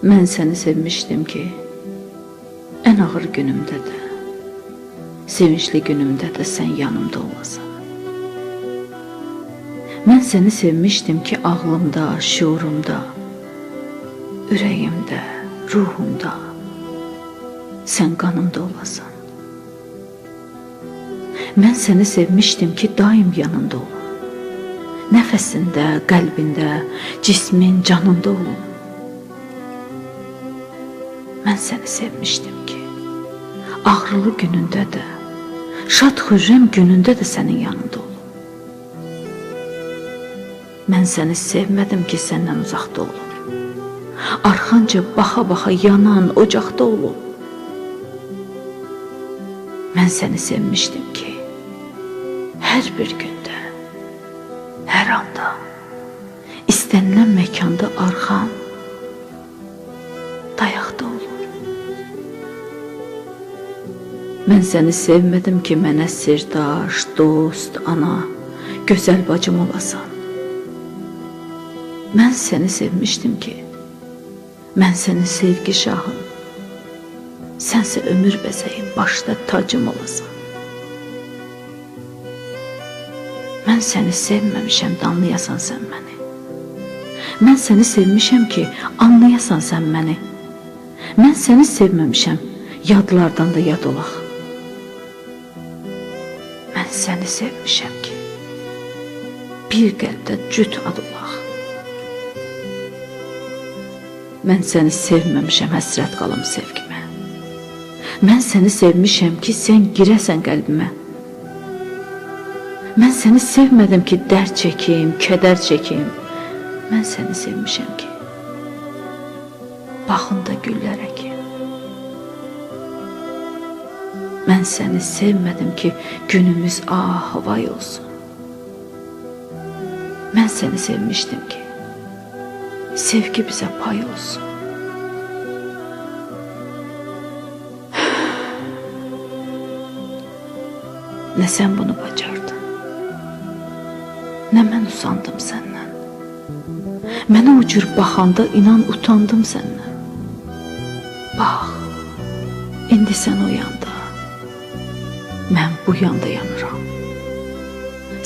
Mən səni sevmişdim ki, ən ağır günümdə də, sevinçli günümdə də sən yanımda olasan. Mən səni sevmişdim ki, ağlımda, şuurumda, ürəyimdə, ruhumda, sən qanımda olasan. Mən səni sevmişdim ki, daim yanında olum. Nəfəsində, qəlbində, cismin, canında olum. Mən səni sevmişdim ki, ağrılı günündə də, şad xürrəm günündə də sənin yanında olum. Mən səni sevmədim ki, səndən uzaqda olum. Arxanca baxa-baxa yanan ocaqda olum. Mən səni sevmişdim ki, hər bir gündə, hər anda, istənilən məkanda arxam, dayaqda olum. Mən səni sevmədim ki, mənə sirdaş, dost, ana, gözəl bacım olasan. Mən səni sevmişdim ki, mən sənin sevgi şahın, sənsə ömür bəzəyim, başda tacım olasan. Mən səni sevməmişəm də anlayasan sən məni. Mən səni sevmişəm ki, anlayasan sən məni. Mən səni sevməmişəm, yadlardan da yad olaq. Mən səni sevmişəm ki, bir qəlbdə cüt ad olaq. Mən səni sevməmişəm, həsrət qalım sevgimə. Mən səni sevmişəm ki, sən girəsən qəlbimə. Mən səni sevmədim ki, dərd çəkim, kədər çəkim. Mən səni sevmişəm ki, baxında güllər əkim. Mən səni sevmədim ki, günümüz ah-vay olsun. Mən səni sevmişdim ki, sevgi bizə pay olsun. Nə sən bunu bacardın, nə mən usandım səndən. Mənə o cür baxanda inan utandım səndən. Bax, indi sən o yanda, mən bu yanda yanıram.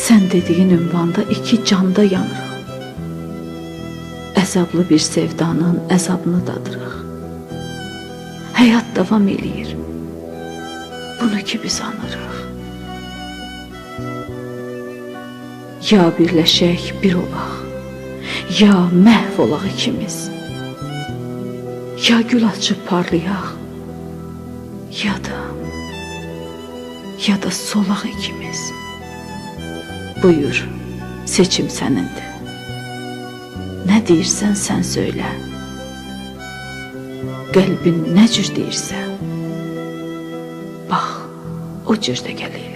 Sən dediyin ünvanda iki canda yanıram. Əzablı bir sevdanın əzabını dadırıq. Həyat davam eləyir, bunu ki biz anırıq. Ya birləşək, bir olaq, ya məhv olaq ikimiz. Ya gül açıb parlayaq, ya da solaq ikimiz. Buyur, seçim sənindir. Nə deyirsən sən söylə, qəlbin nə cür deyirsə, bax, o cür də gəlir.